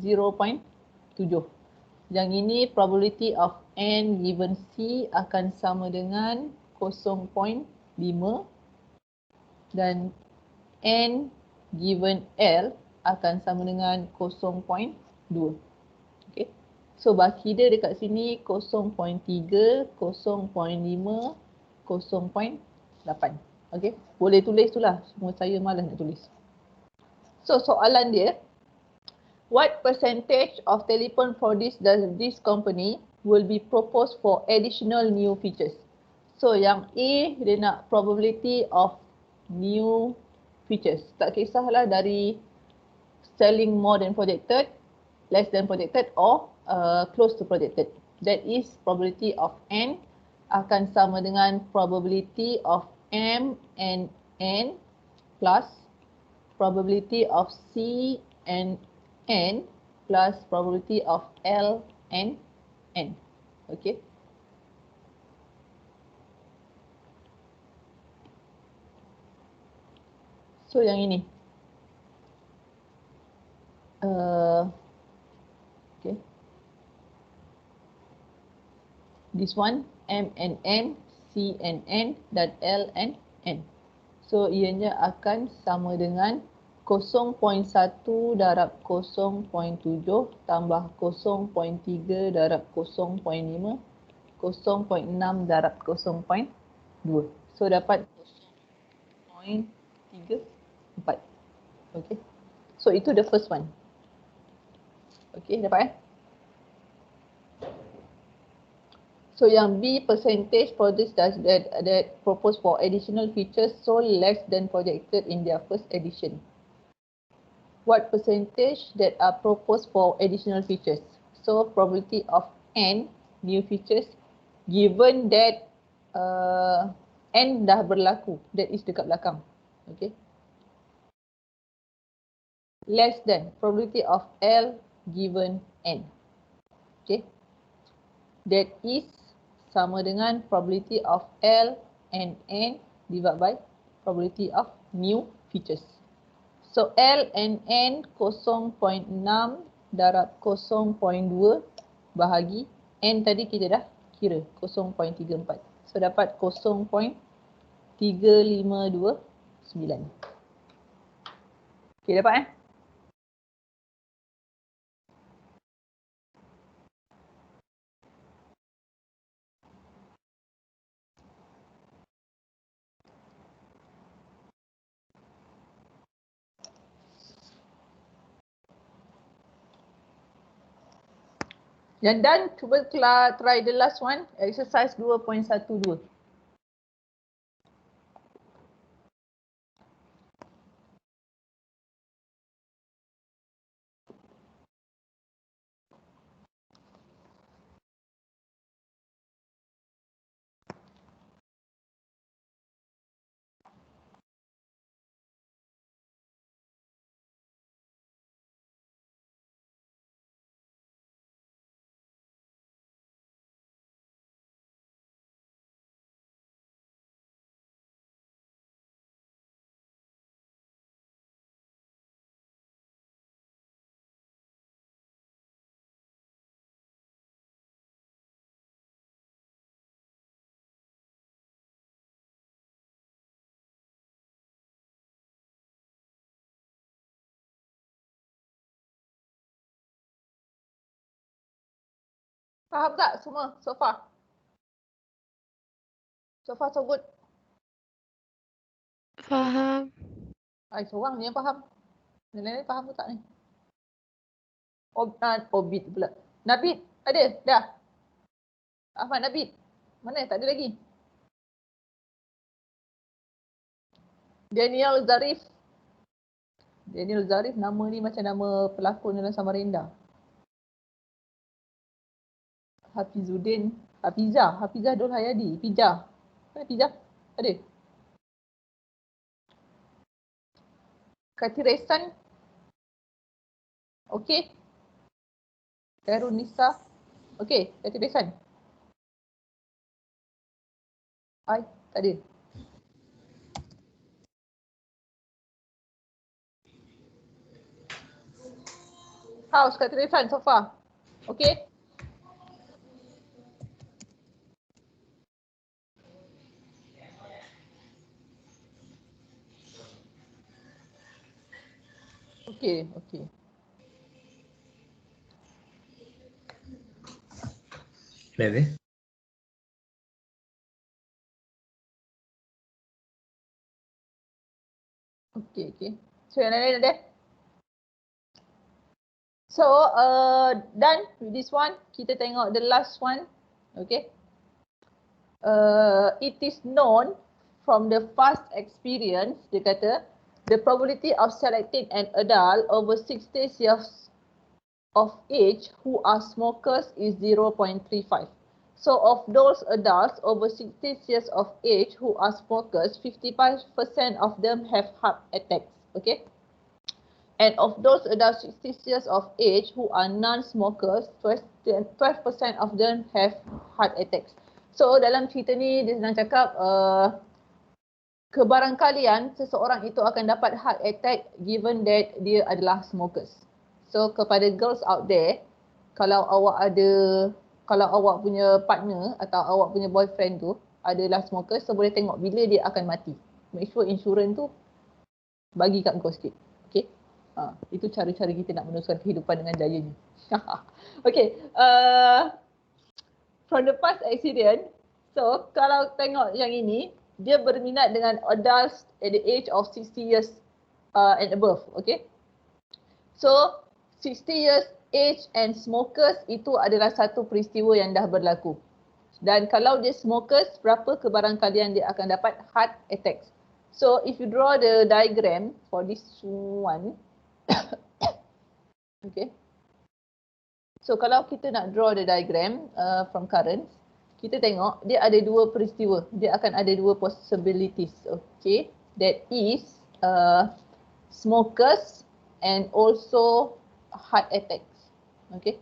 [SPEAKER 1] Yang ini probability of n given c akan sama dengan 0.5 dan n given l akan sama dengan 0.2. Okay. So baki dia dekat sini 0.3, 0.5, 0.8. Okay. Boleh tulis tu lah. Semua saya malas nak tulis. So soalan dia, what percentage of telephone produced does this company will be proposed for additional new features? So yang A dia nak probability of new features. Tak kisahlah dari selling more than projected, less than projected or close to projected. That is probability of n akan sama dengan probability of m and n plus probability of c and n plus probability of l and n. Okay. So yang ini. Okay. This one m and n, c and n dan l and n. So ianya akan sama dengan 0.1 darab 0.7 tambah 0.3 darab 0.5, 0.6 darab 0.2. So dapat 0.34. Okay. So itu the first one. Okay, dapat So yang B, percentage produced that proposed for additional features sold less than projected in their first edition. What percentage that are proposed for additional features? So probability of n new features given that n dah berlaku, that is dekat belakang. Okay. Less than probability of L given n. Okay. That is sama dengan probability of L and n divided by probability of new features. So L and n 0.6 darab 0.2 bahagi n tadi kita dah kira 0.34. So dapat 0.3529. Okay, dapat Yang done, cuba try the last one, exercise 2.12. Faham tak semua so far? So far so good?
[SPEAKER 5] Faham.
[SPEAKER 1] Seorang ni yang faham. Lain-lain faham ke tak ni? Obit pula. Nabit, ada? Dah? Ahmad Nabit? Mana? Tak ada lagi? Daniel Zarif. Daniel Zarif nama ni macam nama pelakon dalam Samarinda. Hafizuddin. Hafizah Dul Hayadi. Pijah. Mana Pijah? Ada? Katiresan. Okey. Darunisa. Okey, Katiresan. Tak ada. How's Katiresan so far? Okey? Okey.
[SPEAKER 6] Kenapa?
[SPEAKER 1] Okey. So yang lain ada? So done with this one. Kita tengok the last one. Okay. It is known from the past experience, dia kata, the probability of selecting an adult over 60 years of age who are smokers is 0.35. So of those adults over 60 years of age who are smokers, 55% of them have heart attacks. Okay. And of those adults 60 years of age who are non-smokers, 12% of them have heart attacks. So dalam cerita ni dia sedang cakap kebarangkalian seseorang itu akan dapat heart attack given that dia adalah smokers. So kepada girls out there, kalau awak punya partner atau awak punya boyfriend tu adalah smokers, so boleh tengok bila dia akan mati. Make sure insurans tu bagi kat kau sikit. Okay. Itu cara-cara kita nak meneruskan kehidupan dengan jayanya. Okay. From the past accident, so kalau tengok yang ini, dia berminat dengan adults at the age of 60 years and above. Okay. So 60 years age and smokers itu adalah satu peristiwa yang dah berlaku. Dan kalau dia smokers, berapa kebarangkalian dia akan dapat heart attacks. So if you draw the diagram for this one, okay. So kalau kita nak draw the diagram from currents, kita tengok dia ada dua peristiwa. Dia akan ada dua possibilities. Okay. That is smokers and also heart attacks. Okay.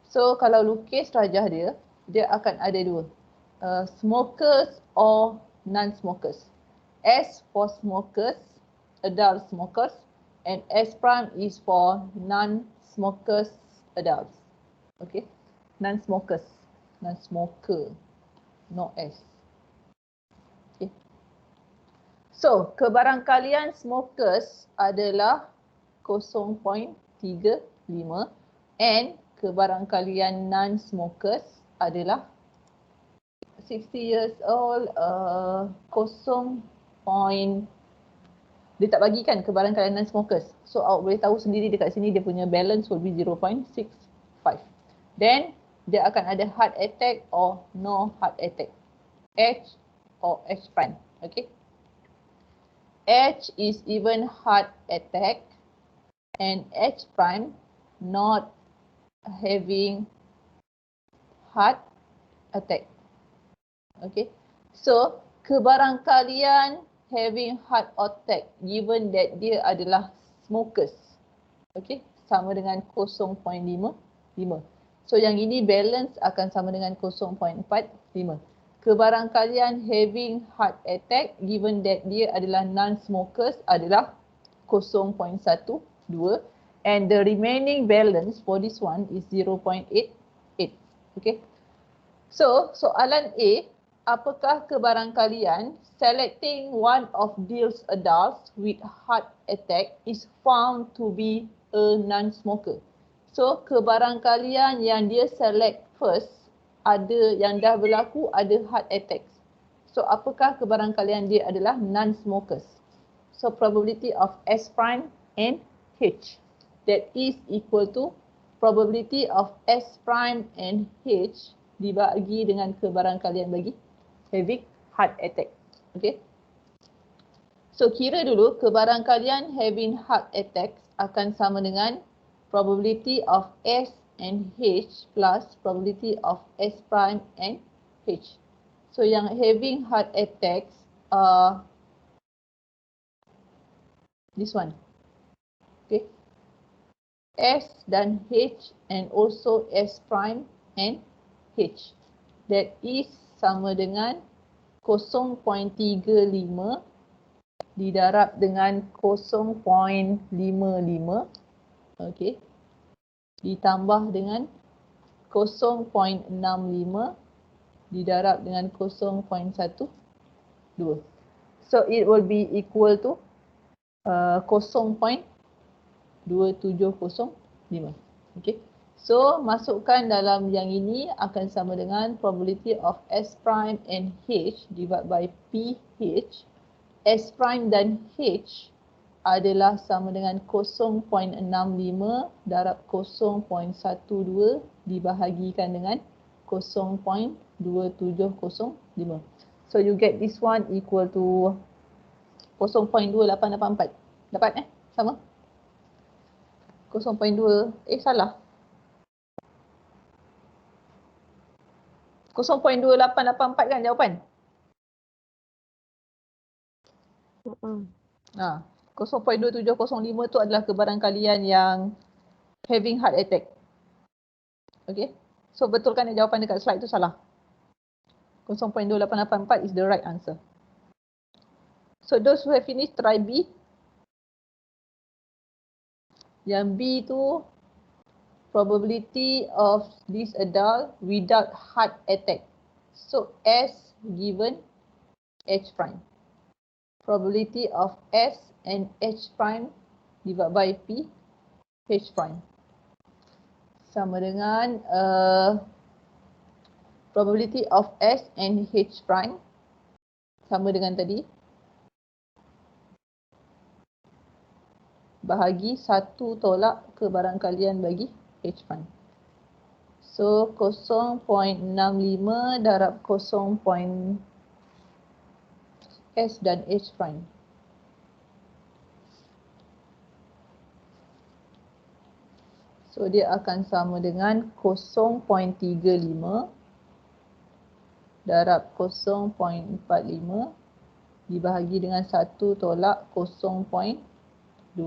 [SPEAKER 1] So kalau lukis rajah dia akan ada dua. Smokers or non-smokers. S for smokers, adult smokers, and S prime is for non-smokers adults. Okay, non-smokers, non-smoker, no S. Okay. So, kebarangkalian smokers adalah 0.35 and kebarangkalian non-smokers adalah 60 years old, dia tak bagikan kebarangkalian non-smokers. So, awak boleh tahu sendiri dekat sini dia punya balance will be 0.65. Then, dia akan ada heart attack or no heart attack. H or H prime. Okay. H is even heart attack and H prime not having heart attack. Okay. So, kebarangkalian having heart attack given that dia adalah smokers. Okay. Sama dengan 0.55. So yang ini balance akan sama dengan 0.45. Kebarangkalian having heart attack given that dia adalah non-smokers adalah 0.12 and the remaining balance for this one is 0.88. Okay. So soalan A, apakah kebarangkalian selecting one of these adults with heart attack is found to be a non-smoker? So kebarangkalian yang dia select first ada yang dah berlaku ada heart attacks. So apakah kebarangkalian dia adalah non-smokers? So probability of S prime and H, that is equal to probability of S prime and H dibagi dengan kebarangkalian bagi having heart attack. Okay. So kira dulu kebarangkalian having heart attacks akan sama dengan probability of S and H plus probability of S prime and H. So yang having heart attacks this one. Okay. S dan H and also S prime and H. That is sama dengan 0.35 didarab dengan 0.55. Okay. Ditambah dengan 0.65 didarab dengan 0.12. So it will be equal to 0.2705. Okay. So masukkan dalam yang ini akan sama dengan probability of S prime and H divided by PH. S prime dan H adalah sama dengan 0.65 darab 0.12 dibahagikan dengan 0.2705. So you get this one equal to 0.2884. Dapat sama? 0.2 salah. 0.2884 kan jawapan? 0.2705 tu adalah kebarangkalian yang having heart attack. Okay. So betulkan jawapan dekat slide tu salah. 0.2884 is the right answer. So those who have finished, try B. Yang B tu probability of this adult without heart attack. So S given H prime. Probability of S and H prime divided by P H prime. Sama dengan probability of S and H prime sama dengan tadi. Bahagi 1 tolak kebarangkalian bagi H prime. So 0.65 darab 0. S dan H prime. So dia akan sama dengan 0.35 darab 0.45 dibahagi dengan 1 tolak 0.2705.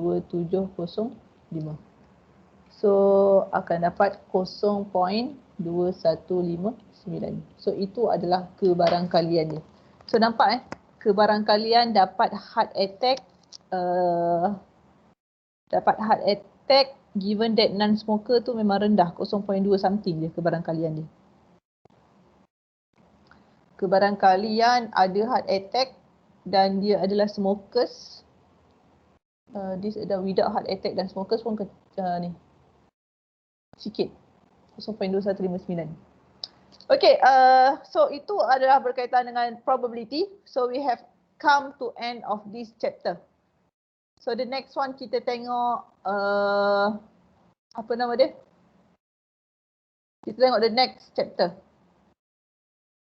[SPEAKER 1] So akan dapat 0.2159. So itu adalah kebarangkaliannya. So nampak kebarangkalian dapat heart attack given that non-smoker tu memang rendah, 0.2 something je kebarangkalian dia. Kebarangkalian ada heart attack dan dia adalah smokers, this ada without heart attack dan smokers pun ni sikit, 0.2159. Okay, so itu adalah berkaitan dengan probability. So we have come to end of this chapter. So the next one kita tengok apa nama dia? Kita tengok the next chapter.